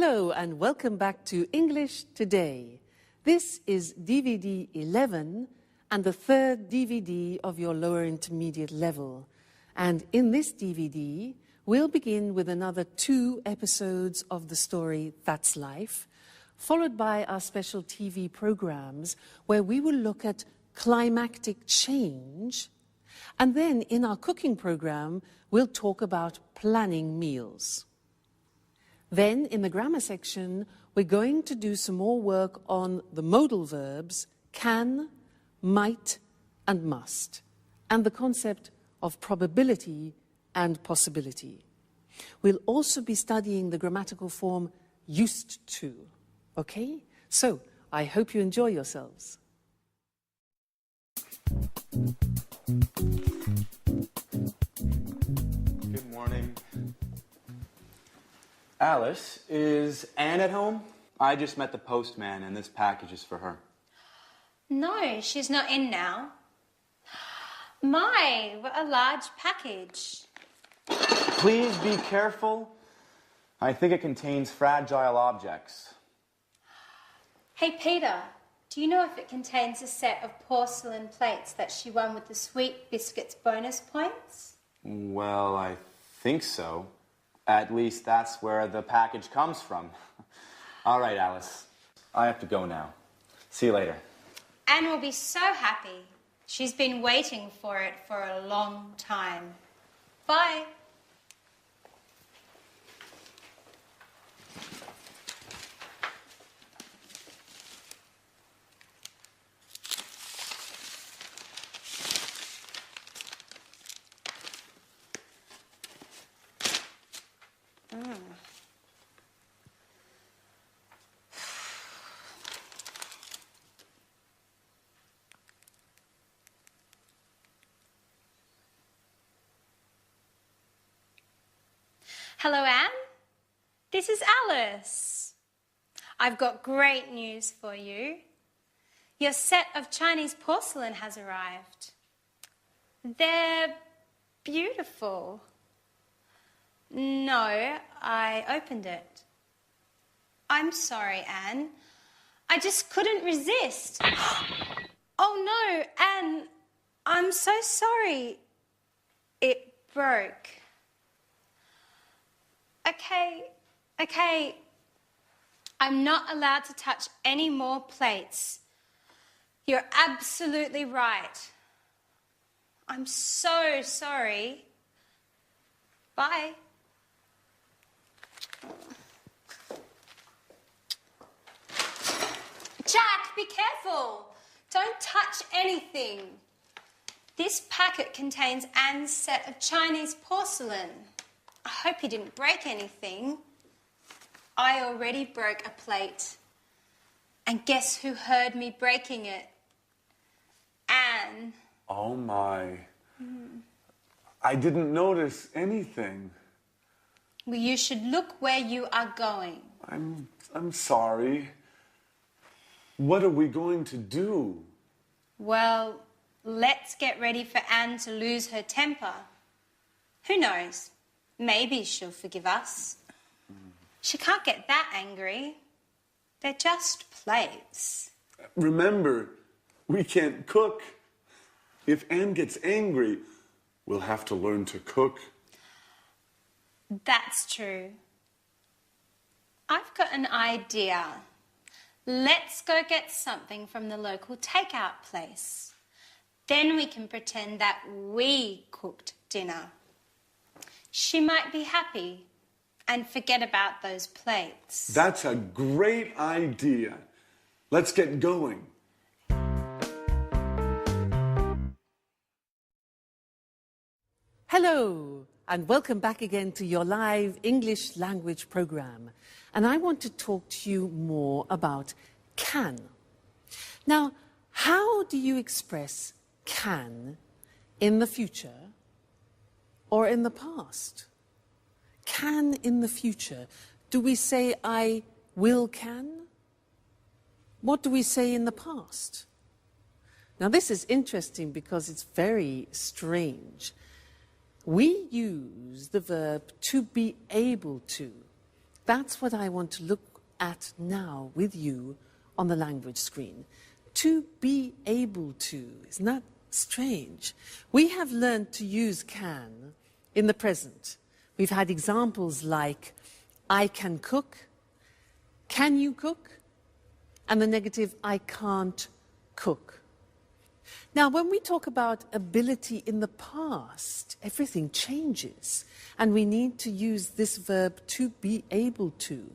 Hello and welcome back to English Today. This is DVD 11 and the third DVD of your lower intermediate level. And in this DVD, we'll begin with another 2 episodes of the story That's Life, followed by our special TV programs where we will look at climactic change. And then in our cooking program, we'll talk about planning meals. Then, in the grammar section, we're going to do some more work on the modal verbs can, might, and must, and the concept of probability and possibility. We'll also be studying the grammatical form used to. Okay? So, I hope you enjoy yourselves. Good morning. Alice, is Anne at home? I just met the postman and this package is for her. No, she's not in now. My, what a large package. Please be careful. I think it contains fragile objects. Hey, Peter, do you know if it contains a set of porcelain plates that she won with the Sweet Biscuits bonus points? Well, I think so. At least that's where the package comes from. All right, Alice. I have to go now. See you later. Anne will be so happy. She's been waiting for it for a long time. Bye. Hello, Anne. This is Alice. I've got great news for you. Your set of Chinese porcelain has arrived. They're beautiful. No, I opened it. I'm sorry, Anne. I just couldn't resist. Oh no, Anne, I'm so sorry. It broke. Okay. I'm not allowed to touch any more plates. You're absolutely right. I'm so sorry. Bye. Jack, be careful. Don't touch anything. This packet contains Anne's set of Chinese porcelain. I hope you didn't break anything. I already broke a plate. And guess who heard me breaking it? Anne. Oh my. I didn't notice anything. Well, you should look where you are going. I'm sorry. What are we going to do? Well, let's get ready for Anne to lose her temper. Who knows? Maybe she'll forgive us. She can't get that angry. They're just plates. Remember, we can't cook. If Anne gets angry, we'll have to learn to cook. That's true. I've got an idea. Let's go get something from the local takeout place. Then we can pretend that we cooked dinner. She might be happy and forget about those plates. That's a great idea. Let's get going. Hello and welcome back again to your live English language program. And I want to talk to you more about can. Now, how do you express can in the future or in the past? Can in the future. Do we say I will can? What do we say in the past? Now this is interesting because it's very strange. We use the verb to be able to That's what I want to look at now with you on the language screen. To be able to. Isn't that strange? We have learned to use can in the present. We've had examples like, I can cook, can you cook? And the negative, I can't cook. Now, when we talk about ability in the past, everything changes, and we need to use this verb to be able to.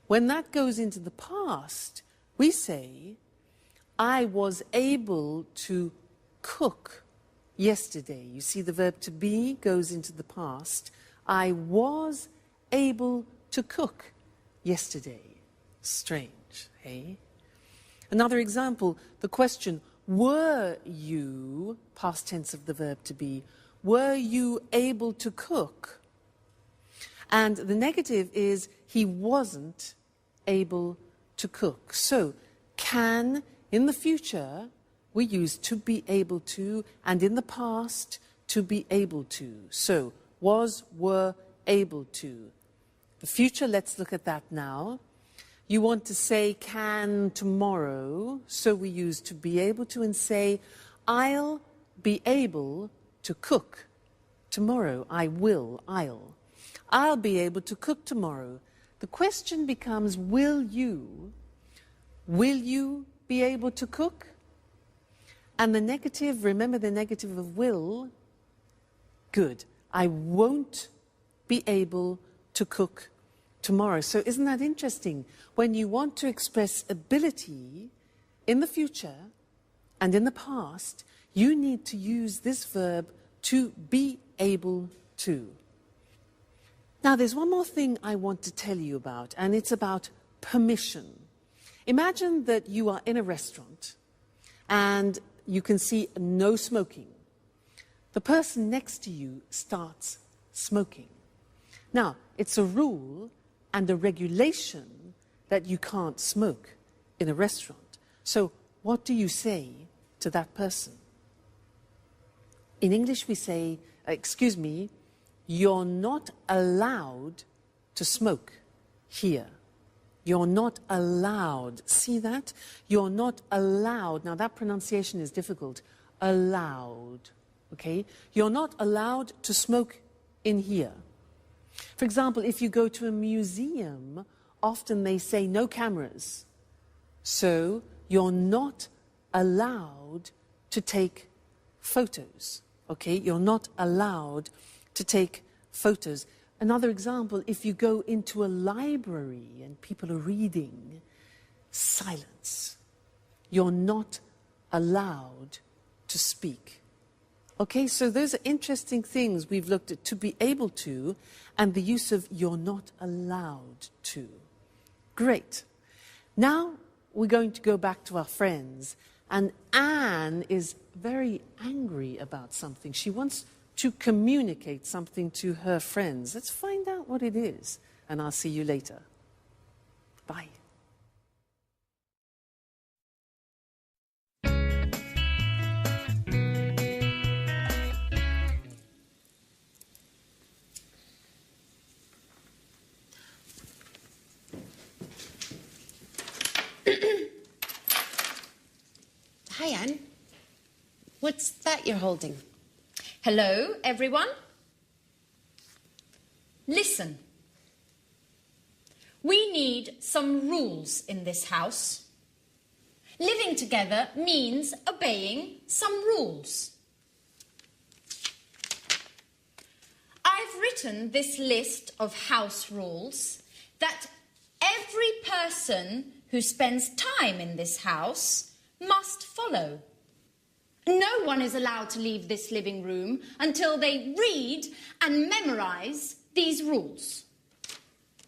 When that goes into the past, we say, I was able to cook yesterday. You see, the verb to be goes into the past. I was able to cook yesterday. Strange, eh? Another example, the question, were you, past tense of the verb to be, were you able to cook? And the negative is, he wasn't able to cook. So, can, in the future, we use to be able to, and in the past, to be able to. So, was, were, able to. The future, let's look at that now. You want to say can tomorrow, so we use to be able to and say, I'll be able to cook tomorrow. I will, I'll. I'll be able to cook tomorrow. The question becomes, will you? Will you be able to cook? And the negative, remember the negative of will? Good. I won't be able to cook tomorrow. So isn't that interesting? When you want to express ability in the future and in the past, you need to use this verb to be able to. Now, there's one more thing I want to tell you about, and it's about permission. Imagine that you are in a restaurant and you can see no smoking. The person next to you starts smoking. Now, it's a rule and a regulation that you can't smoke in a restaurant. So, what do you say to that person? In English, we say, excuse me, you're not allowed to smoke here. You're not allowed. See that? You're not allowed. Now, that pronunciation is difficult. Allowed. Okay? You're not allowed to smoke in here. For example, if you go to a museum, often they say no cameras. So, you're not allowed to take photos. Okay? You're not allowed to take photos. Another example, if you go into a library and people are reading, silence. You're not allowed to speak. Okay, so those are interesting things we've looked at, to be able to, and the use of you're not allowed to. Great. Now we're going to go back to our friends, and Anne is very angry about something. She wants to communicate something to her friends. Let's find out what it is, and I'll see you later. Bye. Hi, Anne. What's that you're holding? Hello, everyone. Listen. We need some rules in this house. Living together means obeying some rules. I've written this list of house rules that every person who spends time in this house must follow. No one is allowed to leave this living room until they read and memorize these rules.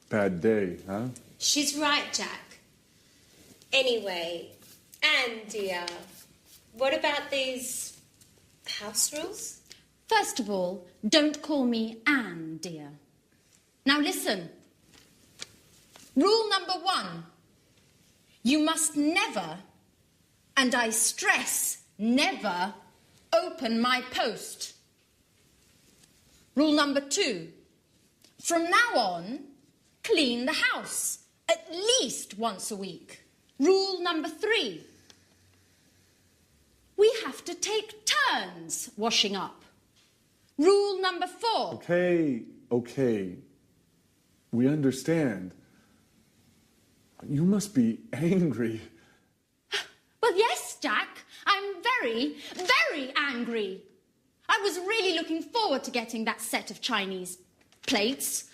Bad day, huh? She's right, Jack. Anyway, Anne, dear, what about these house rules? First of all, don't call me Anne, dear. Now listen. Rule number 1. You must never, and I stress never, open my post. Rule number 2. From now on, clean the house at least once a week. Rule number 3. We have to take turns washing up. Rule number 4. Okay. We understand. You must be angry. Well, yes, Jack. I'm very, very angry. I was really looking forward to getting that set of Chinese plates.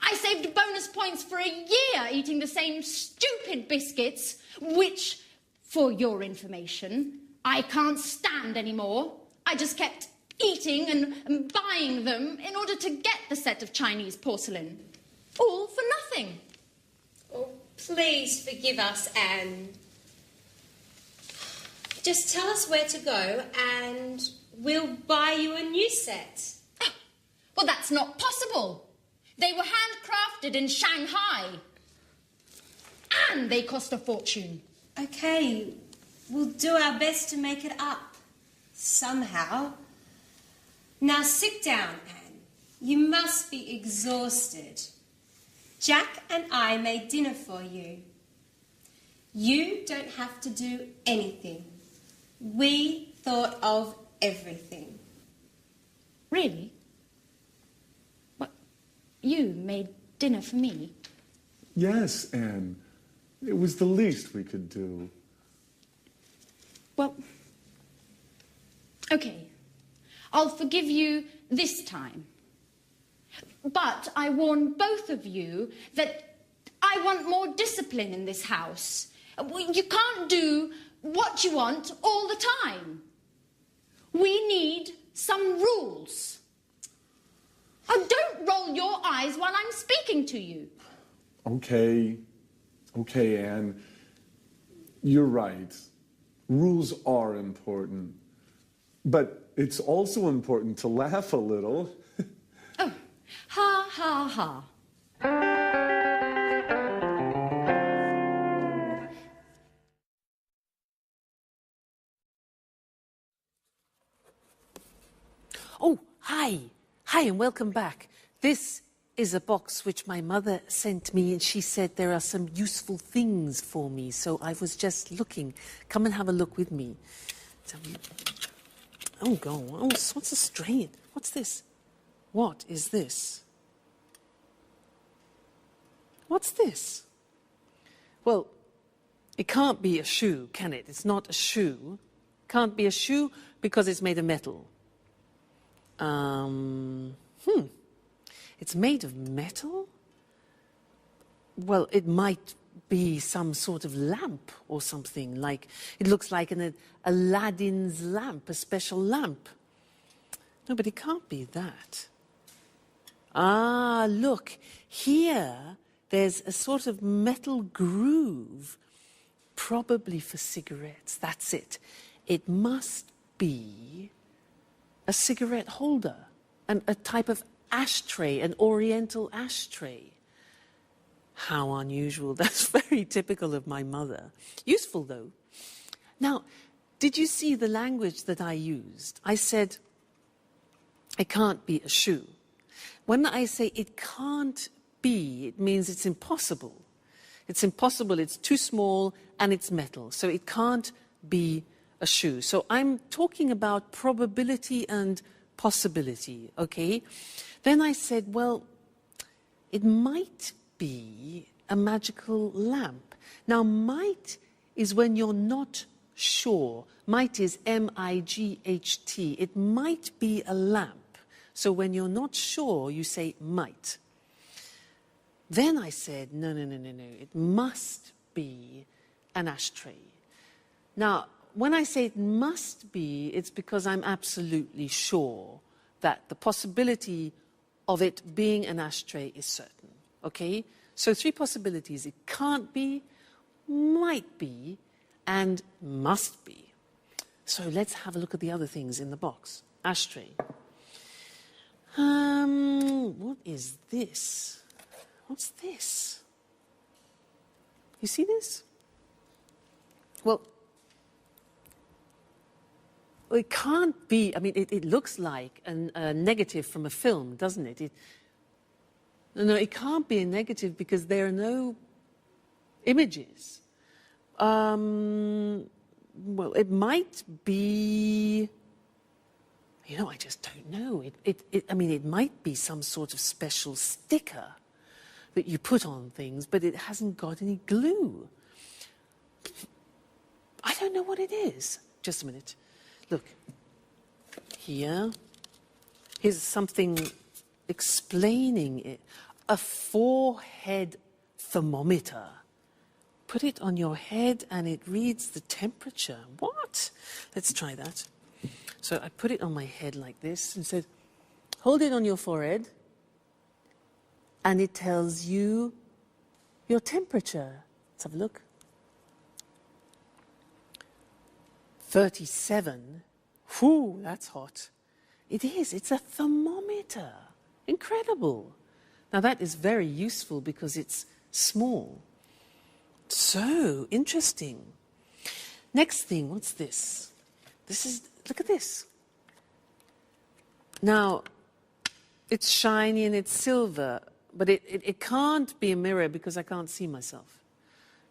I saved bonus points for a year eating the same stupid biscuits, which, for your information, I can't stand anymore. I just kept eating and buying them in order to get the set of Chinese porcelain. All for nothing. Oh, please forgive us, Anne. Just tell us where to go and we'll buy you a new set. Well, that's not possible. They were handcrafted in Shanghai. And they cost a fortune. Okay, we'll do our best to make it up. Somehow. Now sit down, Anne. You must be exhausted. Jack and I made dinner for you. You don't have to do anything. We thought of everything. Really? What? You made dinner for me? Yes, Anne. It was the least we could do. Well, okay. I'll forgive you this time. But I warn both of you that I want more discipline in this house. You can't do what you want all the time. We need some rules. Oh, don't roll your eyes while I'm speaking to you. Okay, Anne. You're right. Rules are important. But it's also important to laugh a little. Oh, ha, ha, ha. Oh, hi. Hi and welcome back. This is a box which my mother sent me and she said there are some useful things for me. So I was just looking. Come and have a look with me. Oh, God. Oh, what's a strain? What's this? What is this? What's this? Well, it can't be a shoe, can it? It's not a shoe. Can't be a shoe because it's made of metal. It's made of metal? Well, it might be some sort of lamp or something, like it looks like an Aladdin's lamp, a special lamp. No, but it can't be that. Ah, look, here there's a sort of metal groove, probably for cigarettes. That's it. It must be a cigarette holder, and a type of ashtray, an oriental ashtray. How unusual. That's very typical of my mother. Useful, though. Now, did you see the language that I used? I said, it can't be a shoe. When I say it can't be, it means it's impossible. It's impossible, it's too small, and it's metal. So it can't be a shoe. So I'm talking about probability and possibility, okay? Then I said, well, it might be a magical lamp. Now, might is when you're not sure. Might is M-I-G-H-T. It might be a lamp. So when you're not sure, you say might. Then I said, no. It must be an ashtray. Now, when I say it must be, it's because I'm absolutely sure that the possibility of it being an ashtray is certain, okay? So 3 possibilities. It can't be, might be, and must be. So let's have a look at the other things in the box. Ashtray. What is this? What's this? You see this? Well, it can't be, I mean, it looks like a negative from a film, doesn't it? No, it can't be a negative because there are no images. Well, it might be... You know, I just don't know. I mean, it might be some sort of special sticker that you put on things, but it hasn't got any glue. I don't know what it is. Just a minute. Look, here's something explaining it. A forehead thermometer. Put it on your head and it reads the temperature. What? Let's try that. So I put it on my head like this and said, hold it on your forehead, and it tells you your temperature. Let's have a look. 37. Whew, that's hot. It is. It's a thermometer. Incredible. Now that is very useful because it's small. So interesting. Next thing, what's this? This is, look at this. Now, it's shiny and it's silver, but it can't be a mirror because I can't see myself.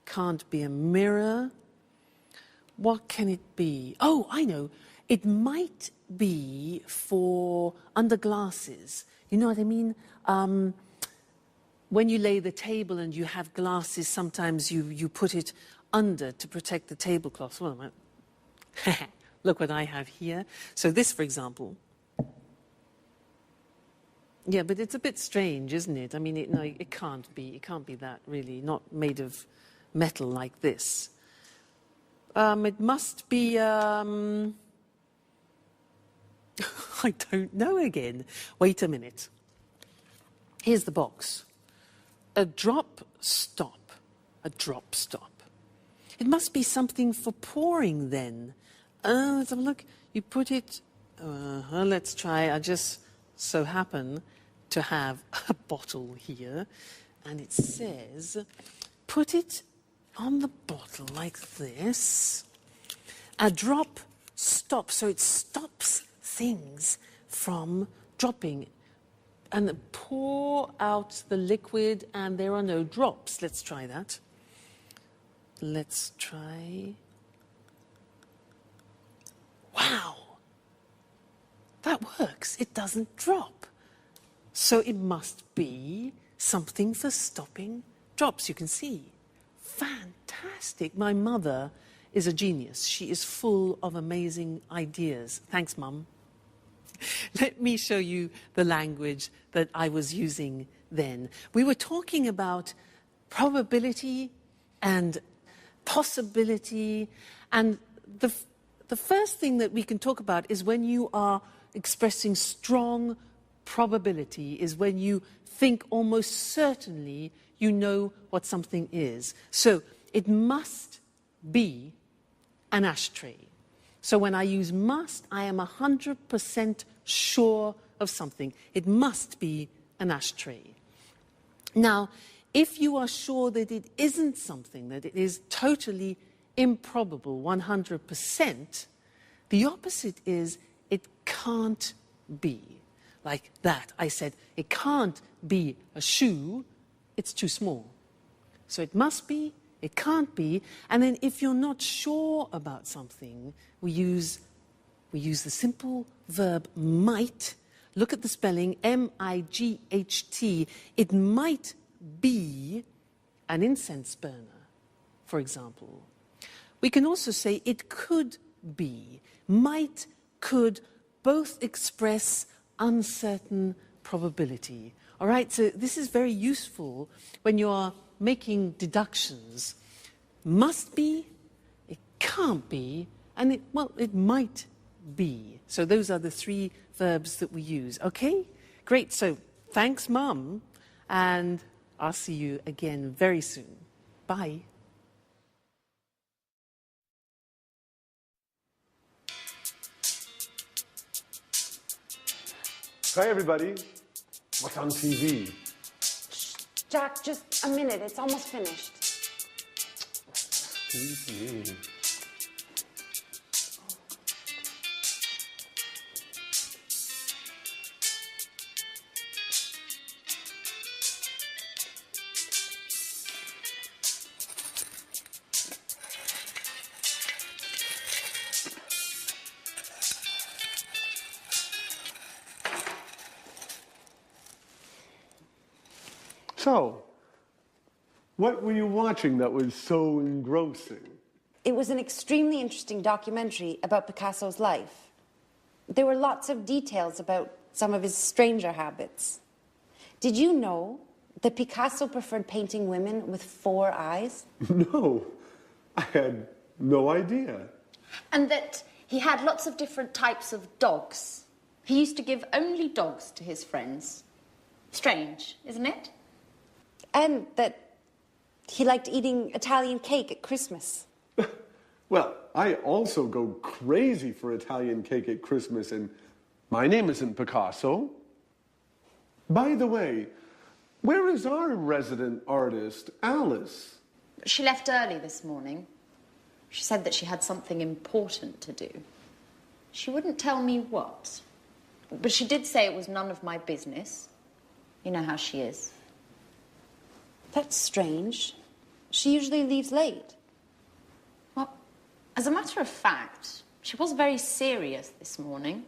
Can't be a mirror. What can it be? Oh, I know. It might be for under glasses. You know what I mean? When you lay the table and you have glasses, sometimes you put it under to protect the tablecloth. Well, look what I have here. So this, for example. Yeah, but it's a bit strange, isn't it? I mean, it can't be. It can't be that, really. Not made of metal like this. It must be... I don't know again. Wait a minute. Here's the box. A drop stop. A drop stop. It must be something for pouring then. Let's have a look. You put it... let's try. I just so happen to have a bottle here. And it says, put it on the bottle like this. A drop stop. So it stops things from dropping. And pour out the liquid and there are no drops. Let's try that. Let's try. Wow. That works. It doesn't drop. So it must be something for stopping drops. You can see. Fantastic. My mother is a genius. She is full of amazing ideas. Thanks, Mum. Let me show you the language that I was using then. We were talking about probability and possibility, and the first thing that we can talk about is when you are expressing strong probability, is when you think almost certainly you know what something is. So it must be an ashtray. So when I use must, I am 100% sure of something. It must be an ashtray. Now, if you are sure that it isn't something, that it is totally improbable, 100%, the opposite is it can't be. Like that. I said, it can't be a shoe, it's too small. So it must be, it can't be, and then if you're not sure about something, we use the simple verb might. Look at the spelling, M-I-G-H-T. It might be an incense burner, for example. We can also say it could be. Might, could, both express uncertain probability. All right, so this is very useful when you are making deductions. Must be, it can't be, and it might be. So those are the three verbs that we use. Okay, great. So thanks, Mum, and I'll see you again very soon. Bye. Hi, everybody. What's on TV? Jack, just a minute. It's almost finished. Excuse me. So, what were you watching that was so engrossing? It was an extremely interesting documentary about Picasso's life. There were lots of details about some of his stranger habits. Did you know that Picasso preferred painting women with 4 eyes? No, I had no idea. And that he had lots of different types of dogs. He used to give only dogs to his friends. Strange, isn't it? And that he liked eating Italian cake at Christmas. Well, I also go crazy for Italian cake at Christmas, and my name isn't Picasso. By the way, where is our resident artist, Alice? She left early this morning. She said that she had something important to do. She wouldn't tell me what, but she did say it was none of my business. You know how she is. That's strange. She usually leaves late. Well, as a matter of fact, she was very serious this morning.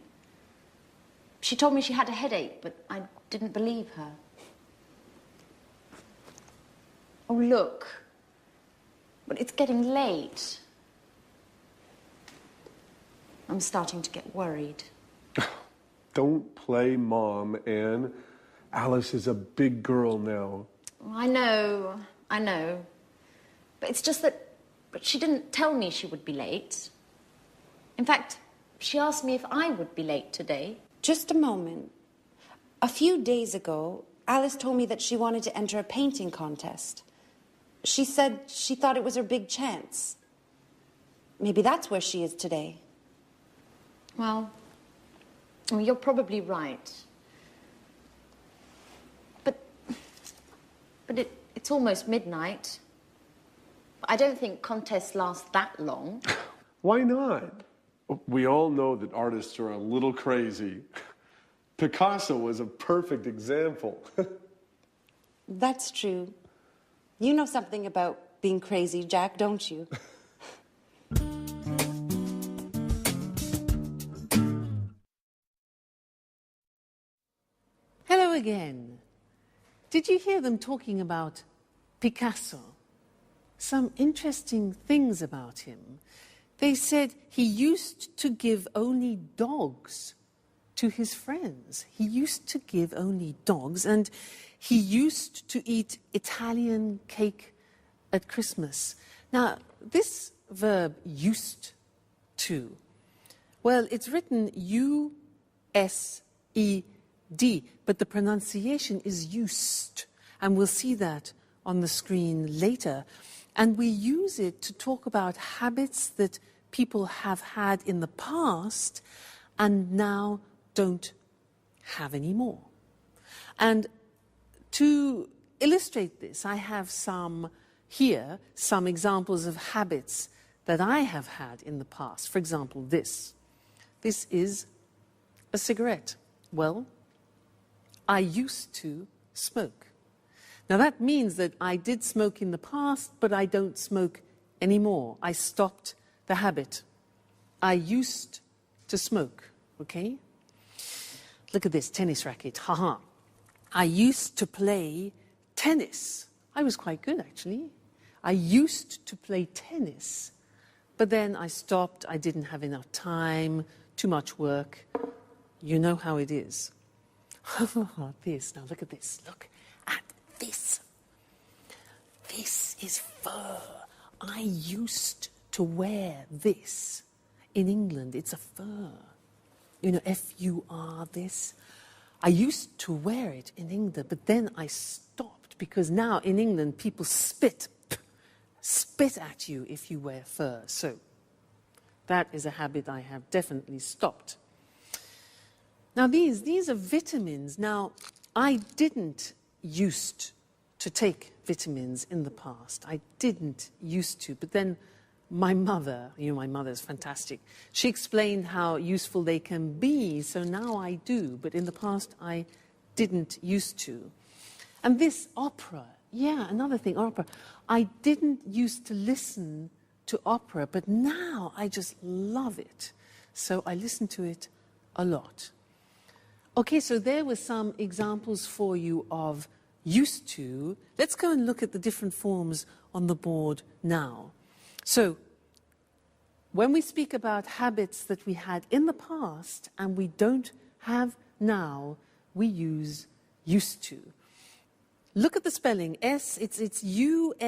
She told me she had a headache, but I didn't believe her. Oh, look. But it's getting late. I'm starting to get worried. Don't play mom, Anne. Alice is a big girl now. I know. But it's just that she didn't tell me she would be late. In fact, she asked me if I would be late today. Just a moment. A few days ago, Alice told me that she wanted to enter a painting contest. She said she thought it was her big chance. Maybe that's where she is today. Well, you're probably right. But it's almost midnight. I don't think contests last that long. Why not? We all know that artists are a little crazy. Picasso was a perfect example. That's true. You know something about being crazy, Jack, don't you? Hello again. Did you hear them talking about Picasso? Some interesting things about him. They said he used to give only dogs to his friends. He used to give only dogs, and he used to eat Italian cake at Christmas. Now, this verb, used to, well, it's written U-S-E-D, but the pronunciation is used, and we'll see that on the screen later. And we use it to talk about habits that people have had in the past and now don't have anymore. And to illustrate this, I have some examples of habits that I have had in the past. For example, this. This is a cigarette. Well, I used to smoke. Now that means that I did smoke in the past, but I don't smoke anymore. I stopped the habit. I used to smoke, okay? Look at this tennis racket, haha. I used to play tennis. I was quite good, actually. I used to play tennis, but then I stopped. I didn't have enough time, too much work. You know how it is. This, now look at this. Look at this. This is fur. I used to wear this. In England, it's a fur. You know, F-U-R, this. I used to wear it in England, but then I stopped because now in England people spit at you if you wear fur. So that is a habit I have definitely stopped. Now these are vitamins. Now I didn't used to take vitamins in the past. I didn't used to, but then my mother, my mother's fantastic. She explained how useful they can be, so now I do, but in the past I didn't used to. And this opera, another thing, opera. I didn't used to listen to opera, but now I just love it. So I listen to it a lot. Okay, so there were some examples for you of used to. Let's go and look at the different forms on the board now. So, when we speak about habits that we had in the past and we don't have now, we use used to. Look at the spelling. It's U-S-E-D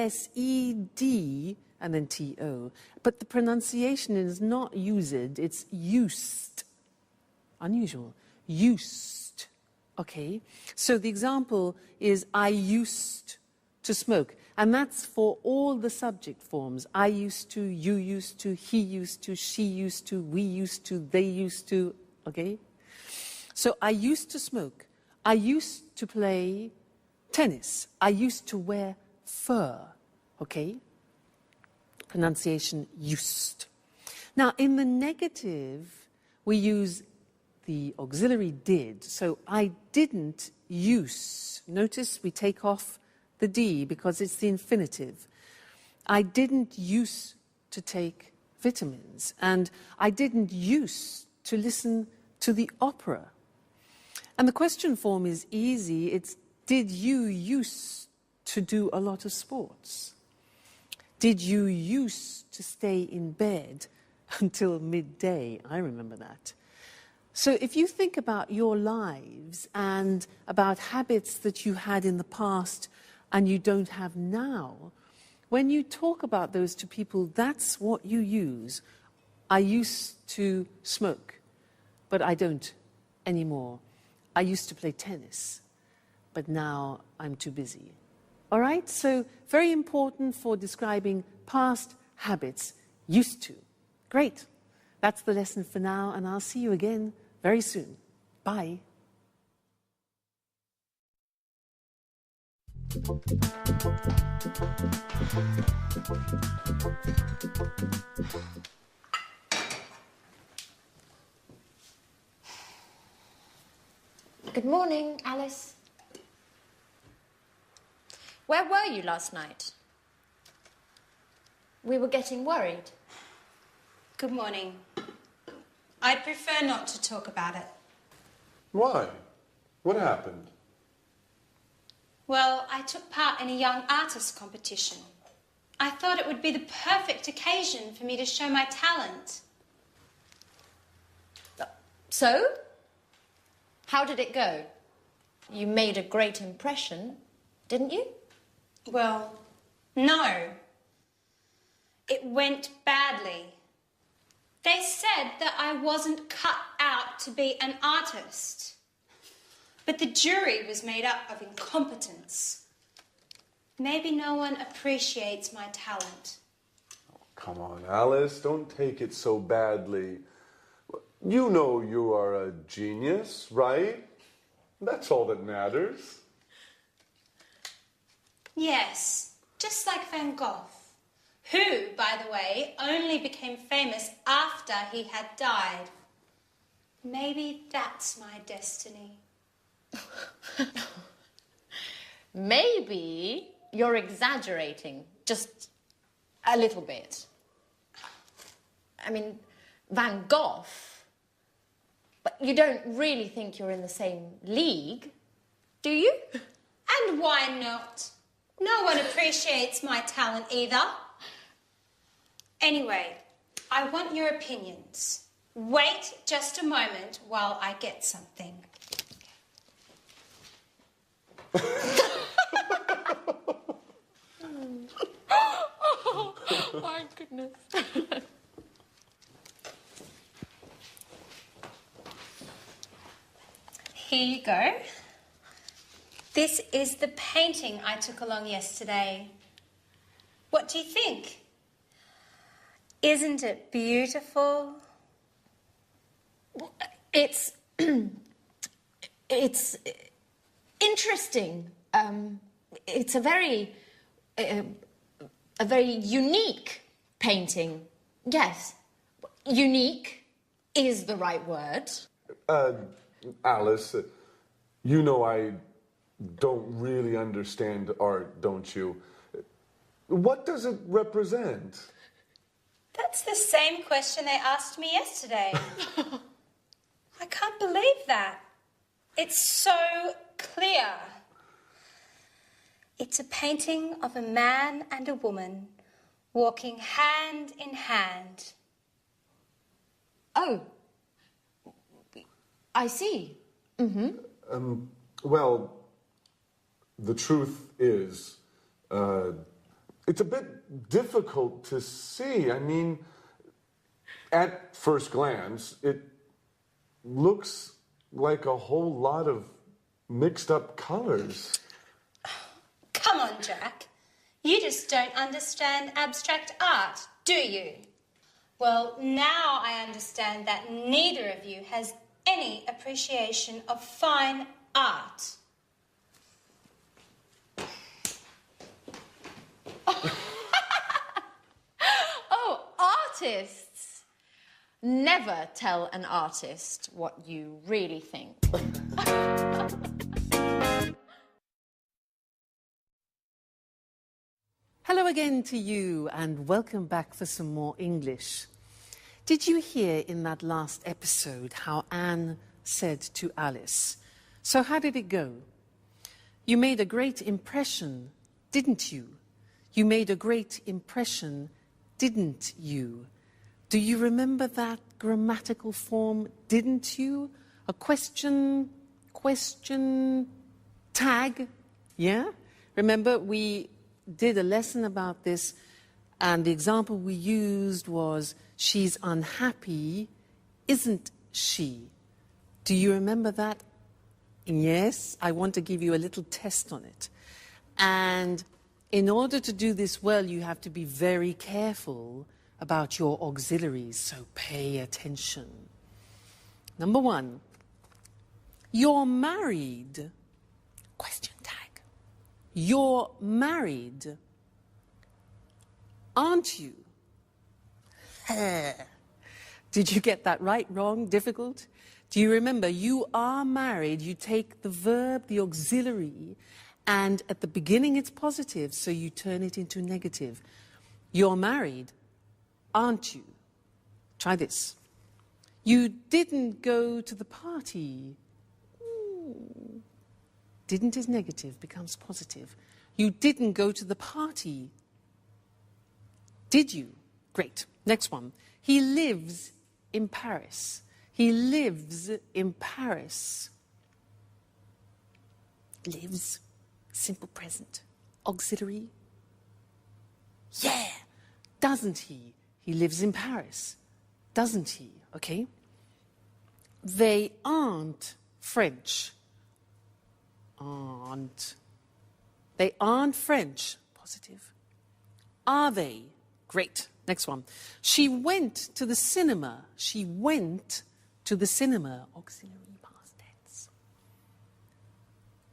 and then T-O. But the pronunciation is not used, it's used. Unusual. Used. Okay? So the example is, I used to smoke. And that's for all the subject forms. I used to, you used to, he used to, she used to, we used to, they used to. Okay? So I used to smoke. I used to play tennis. I used to wear fur. Okay? Pronunciation used. Now, in the negative, we use the auxiliary did. So I didn't use. Notice we take off the D because it's the infinitive. I didn't use to take vitamins. And I didn't use to listen to the opera. And the question form is easy. It's, did you use to do a lot of sports? Did you used to stay in bed until midday? I remember that. So if you think about your lives and about habits that you had in the past and you don't have now, when you talk about those to people, that's what you use. I used to smoke, but I don't anymore. I used to play tennis, but now I'm too busy. All right, so very important for describing past habits, used to. Great. That's the lesson for now, and I'll see you again very soon. Bye. Good morning, Alice. Where were you last night? We were getting worried. Good morning. I'd prefer not to talk about it. Why? What happened? Well, I took part in a young artist competition. I thought it would be the perfect occasion for me to show my talent. So? How did it go? You made a great impression, didn't you? Well, no. It went badly. They said that I wasn't cut out to be an artist. But the jury was made up of incompetents. Maybe no one appreciates my talent. Oh, come on, Alice, don't take it so badly. You know you are a genius, right? That's all that matters. Yes, just like Van Gogh, who, by the way, only became famous after he had died. Maybe that's my destiny. Maybe you're exaggerating, just a little bit. I mean, Van Gogh, but you don't really think you're in the same league, do you? And why not? No one appreciates my talent either. Anyway, I want your opinions. Wait just a moment while I get something. Oh, my goodness. Here you go. This is the painting I took along yesterday. What do you think? Isn't it beautiful? It's interesting. It's a very unique painting. Yes, unique is the right word. Alice, you know I don't really understand art, don't you? What does it represent? That's the same question they asked me yesterday. I can't believe that. It's so clear. It's a painting of a man and a woman walking hand in hand. Oh, I see. Well, the truth is, it's a bit difficult to see. I mean, at first glance, it looks like a whole lot of mixed up colors. Come on, Jack. You just don't understand abstract art, do you? Well, now I understand that neither of you has any appreciation of fine art. Oh, artists! Never tell an artist what you really think. Hello again to you and welcome back for some more English. Did you hear in that last episode how Anne said to Alice, "So how did it go? You made a great impression, didn't you? You made a great impression, didn't you?" Do you remember that grammatical form, didn't you? A question tag, yeah? Remember, we did a lesson about this, and the example we used was, she's unhappy, isn't she? Do you remember that? Yes, I want to give you a little test on it. And in order to do this well, you have to be very careful about your auxiliaries, so pay attention. Number one, you're married, question tag. You're married, aren't you? Did you get that right, wrong, difficult? Do you remember, you are married, you take the verb, the auxiliary, and at the beginning it's positive, so you turn it into negative. You're married, aren't you? Try this. You didn't go to the party. Didn't is negative, becomes positive. You didn't go to the party. Did you? Great. Next one. He lives in Paris. He lives in Paris. Lives, simple present. Auxiliary. Yeah. Doesn't he? He lives in Paris. Doesn't he? Okay. They aren't French. Aren't. They aren't French. Positive. Are they? Great. Next one. She went to the cinema. She went to the cinema. Auxiliary past tense.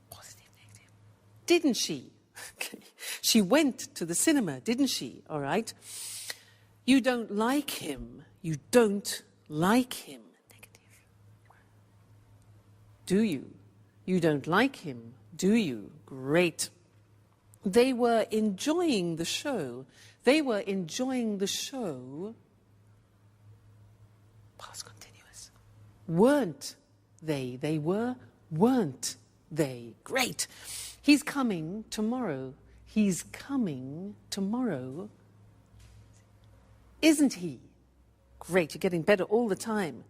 Positive, negative. Didn't she? Okay. She went to the cinema, didn't she? All right. You don't like him. You don't like him. Negative. Do you? You don't like him, do you? Great. They were enjoying the show. They were enjoying the show. Past continuous. Weren't they? They were, weren't they? Great. He's coming tomorrow. He's coming tomorrow. Isn't he? Great, you're getting better all the time.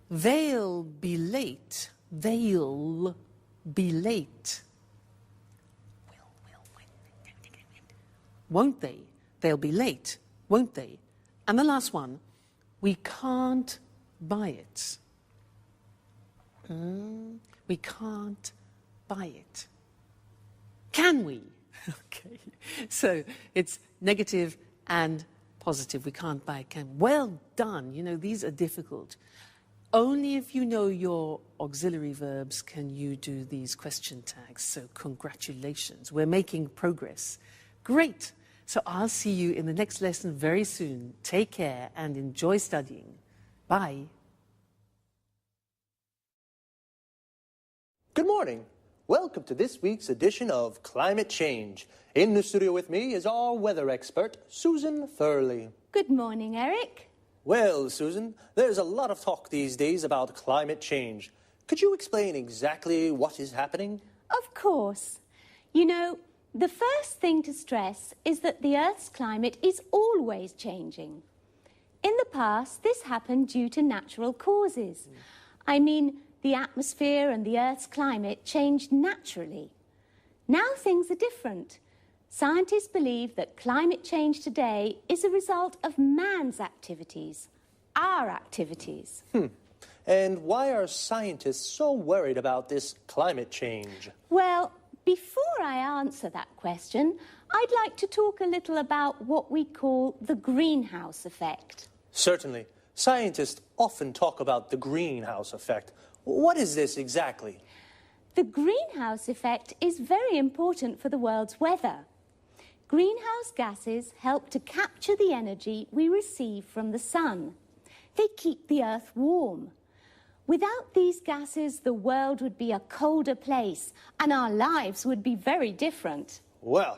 They'll be late. They'll be late. Won't they? They'll be late, won't they? And the last one, we can't buy it. We can't buy it. Can we? Okay, so it's negative and positive. We can't buy it. Can. Well done. You know, these are difficult. Only if you know your auxiliary verbs can you do these question tags. So congratulations. We're making progress. Great. So I'll see you in the next lesson very soon. Take care and enjoy studying. Bye. Good morning. Welcome to this week's edition of Climate Change. In the studio with me is our weather expert, Susan Thurley. Good morning, Eric. Well, Susan, there's a lot of talk these days about climate change. Could you explain exactly what is happening? Of course. You know, The first thing to stress is that the Earth's climate is always changing. In the past, this happened due to natural causes. I mean, the atmosphere and the Earth's climate changed naturally. Now things are different. Scientists believe that climate change today is a result of man's activities, our activities. And why are scientists so worried about this climate change? Well, before I answer that question, I'd like to talk a little about what we call the greenhouse effect. Certainly. Scientists often talk about the greenhouse effect. What is this exactly? The greenhouse effect is very important for the world's weather. Greenhouse gases help to capture the energy we receive from the sun. They keep the Earth warm. Without these gases, the world would be a colder place, and our lives would be very different. Well,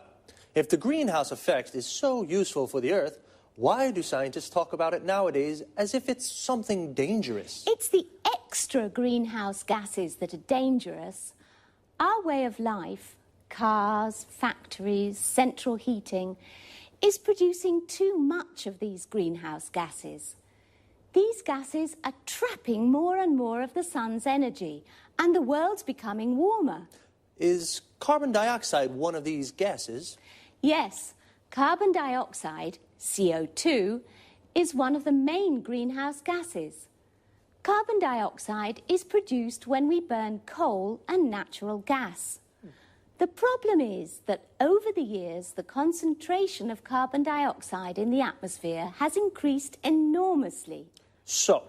if the greenhouse effect is so useful for the Earth, why do scientists talk about it nowadays as if it's something dangerous? It's the extra greenhouse gases that are dangerous. Our way of life, cars, factories, central heating, is producing too much of these greenhouse gases. These gases are trapping more and more of the sun's energy, and the world's becoming warmer. Is carbon dioxide one of these gases? Yes, carbon dioxide, CO2, is one of the main greenhouse gases. Carbon dioxide is produced when we burn coal and natural gas. The problem is that over the years, the concentration of carbon dioxide in the atmosphere has increased enormously. So,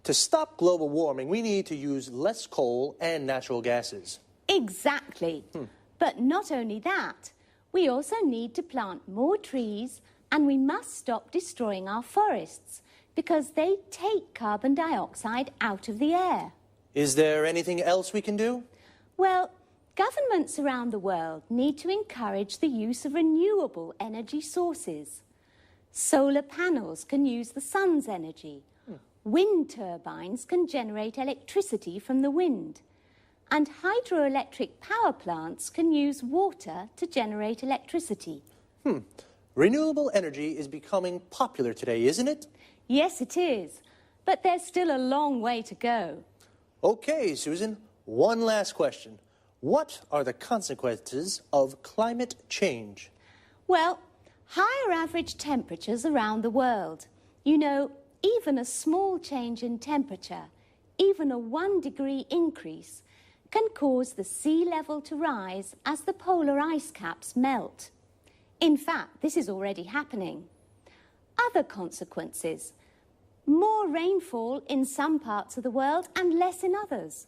to stop global warming, we need to use less coal and natural gases. Exactly. But not only that, we also need to plant more trees, and we must stop destroying our forests because they take carbon dioxide out of the air. Is there anything else we can do? Well, governments around the world need to encourage the use of renewable energy sources. Solar panels can use the sun's energy. Wind turbines can generate electricity from the wind. And hydroelectric power plants can use water to generate electricity. Renewable energy is becoming popular today, isn't it? Yes, it is. But there's still a long way to go. Okay, Susan, one last question. What are the consequences of climate change? Well, higher average temperatures around the world. You know, even a small change in temperature, even a 1-degree increase, can cause the sea level to rise as the polar ice caps melt. In fact, this is already happening. Other consequences: more rainfall in some parts of the world and less in others.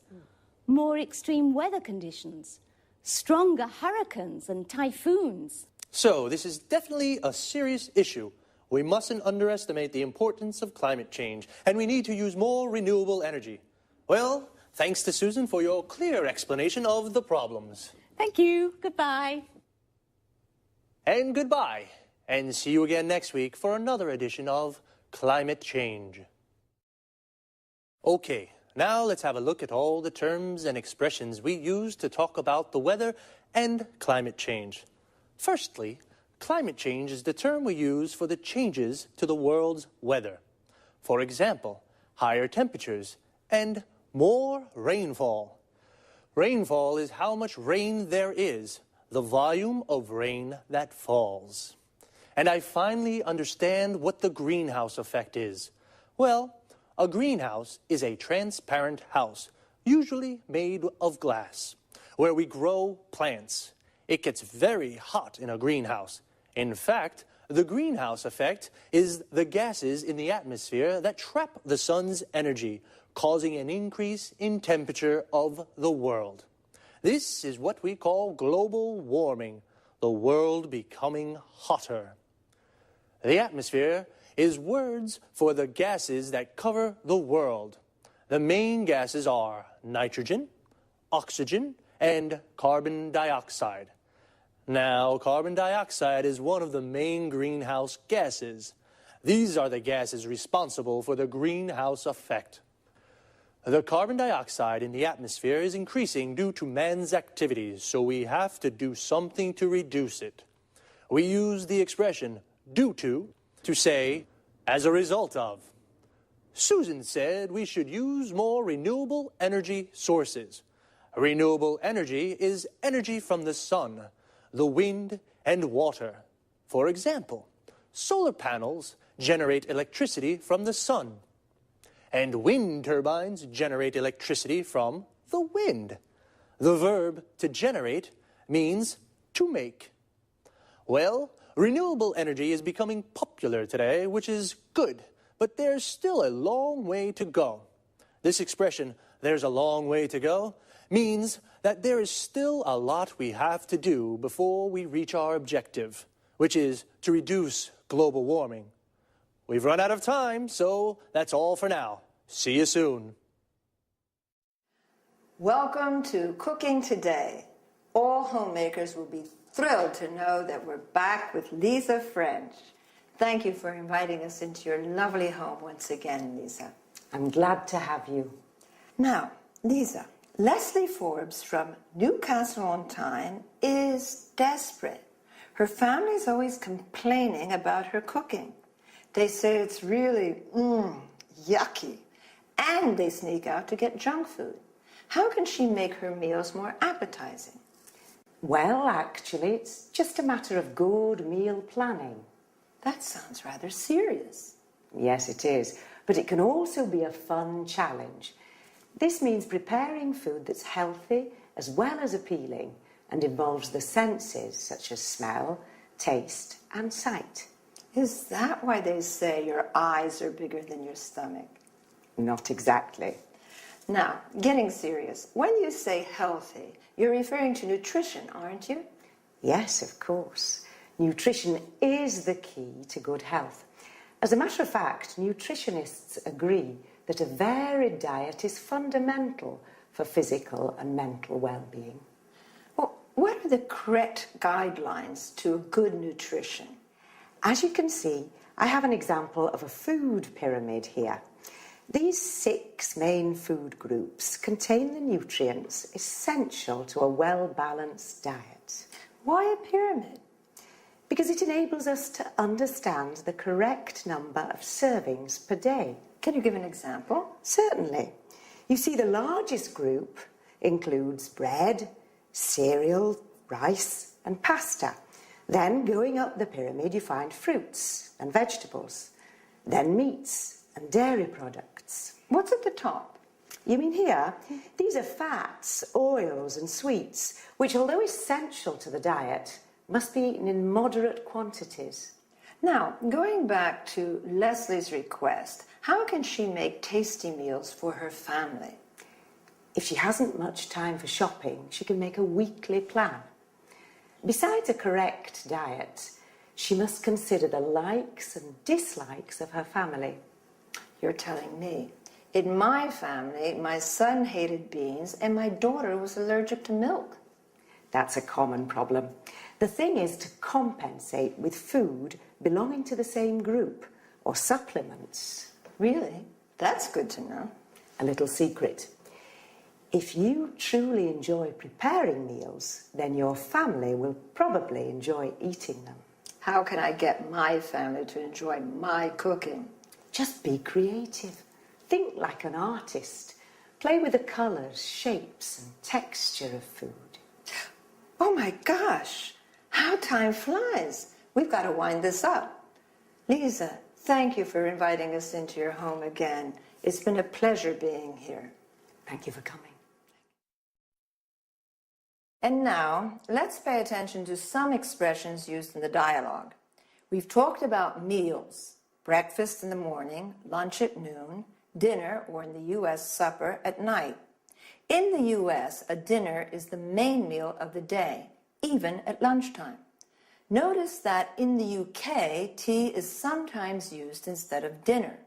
More extreme weather conditions, stronger hurricanes and typhoons. So, this is definitely a serious issue. We mustn't underestimate the importance of climate change, and we need to use more renewable energy. Well, thanks to Susan for your clear explanation of the problems. Thank you. Goodbye. And goodbye. And see you again next week for another edition of Climate Change. Okay, now let's have a look at all the terms and expressions we use to talk about the weather and climate change. Firstly, climate change is the term we use for the changes to the world's weather. For example, higher temperatures and more rainfall. Rainfall is how much rain there is, the volume of rain that falls. And I finally understand what the greenhouse effect is. Well, a greenhouse is a transparent house, usually made of glass, where we grow plants. It gets very hot in a greenhouse. In fact, the greenhouse effect is the gases in the atmosphere that trap the sun's energy, causing an increase in temperature of the world. This is what we call global warming, the world becoming hotter. The atmosphere is words for the gases that cover the world. The main gases are nitrogen, oxygen, and carbon dioxide. Now, carbon dioxide is one of the main greenhouse gases. These are the gases responsible for the greenhouse effect. The carbon dioxide in the atmosphere is increasing due to man's activities, so we have to do something to reduce it. We use the expression due to say as a result of. Susan said we should use more renewable energy sources. Renewable energy is energy from the sun, the wind, and water. For example, solar panels generate electricity from the sun, and wind turbines generate electricity from the wind. The verb to generate means to make. Well, renewable energy is becoming popular today, which is good, but there's still a long way to go. This expression, there's a long way to go, means that there is still a lot we have to do before we reach our objective, which is to reduce global warming. We've run out of time, so that's all for now. See you soon. Welcome to Cooking Today. All homemakers will be thrilled to know that we're back with Lisa French. Thank you for inviting us into your lovely home once again, Lisa. I'm glad to have you. Now, Lisa, Leslie Forbes from Newcastle-on-Tyne is desperate. Her family's always complaining about her cooking. They say it's really, yucky, and they sneak out to get junk food. How can she make her meals more appetizing? Well, actually, it's just a matter of good meal planning. That sounds rather serious. Yes, it is, but it can also be a fun challenge. This means preparing food that's healthy as well as appealing and involves the senses such as smell, taste, and sight. Is that why they say your eyes are bigger than your stomach? Not exactly. Now, getting serious, when you say healthy, you're referring to nutrition, aren't you? Yes, of course. Nutrition is the key to good health. As a matter of fact, nutritionists agree that a varied diet is fundamental for physical and mental well-being. Well, what are the correct guidelines to good nutrition? As you can see, I have an example of a food pyramid here. These 6 main food groups contain the nutrients essential to a well-balanced diet. Why a pyramid? Because it enables us to understand the correct number of servings per day. Can you give an example? Certainly. You see, the largest group includes bread, cereal, rice, and pasta. Then, going up the pyramid, you find fruits and vegetables. Then meats and dairy products. What's at the top? You mean here? These are fats, oils, and sweets, which, although essential to the diet, must be eaten in moderate quantities. Now, going back to Leslie's request, how can she make tasty meals for her family? If she hasn't much time for shopping, she can make a weekly plan. Besides a correct diet, she must consider the likes and dislikes of her family. You're telling me. In my family, my son hated beans and my daughter was allergic to milk. That's a common problem. The thing is to compensate with food belonging to the same group or supplements. Really? That's good to know. A little secret. If you truly enjoy preparing meals, then your family will probably enjoy eating them. How can I get my family to enjoy my cooking? Just be creative. Think like an artist. Play with the colours, shapes, and texture of food. Oh my gosh! How time flies. We've got to wind this up. Lisa, thank you for inviting us into your home again. It's been a pleasure being here. Thank you for coming. And now, let's pay attention to some expressions used in the dialogue. We've talked about meals, breakfast in the morning, lunch at noon, dinner, or in the U.S., supper at night. In the U.S., a dinner is the main meal of the day, even at lunchtime. Notice that in the UK, tea is sometimes used instead of dinner.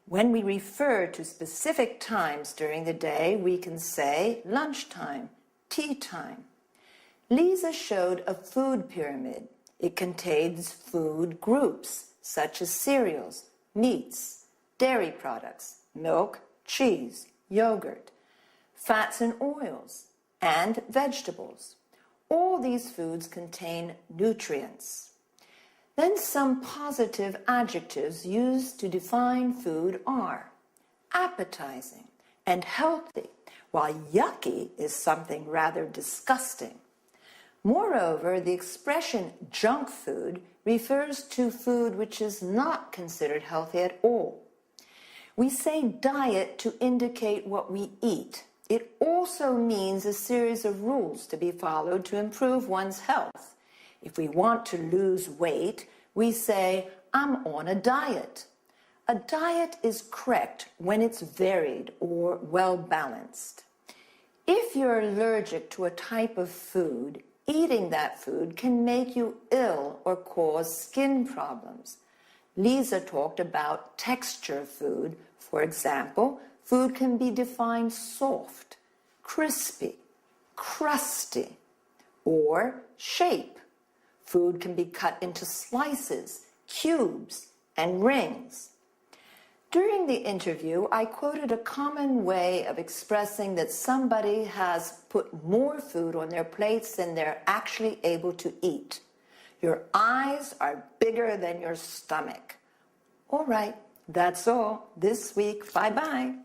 When we refer to specific times during the day, we can say lunchtime, tea time. Lisa showed a food pyramid. It contains food groups, such as cereals, meats, dairy products, milk, cheese, yogurt, fats and oils, and vegetables. All these foods contain nutrients. Then some positive adjectives used to define food are appetizing and healthy, while yucky is something rather disgusting. Moreover, the expression junk food refers to food which is not considered healthy at all. We say diet to indicate what we eat. It also means a series of rules to be followed to improve one's health. If we want to lose weight, we say, I'm on a diet. A diet is correct when it's varied or well-balanced. If you're allergic to a type of food, eating that food can make you ill or cause skin problems. Lisa talked about texture food. For example, food can be defined soft, crispy, crusty, or shape. Food can be cut into slices, cubes, and rings. During the interview, I quoted a common way of expressing that somebody has put more food on their plates than they're actually able to eat. Your eyes are bigger than your stomach. All right, that's all this week. Bye-bye.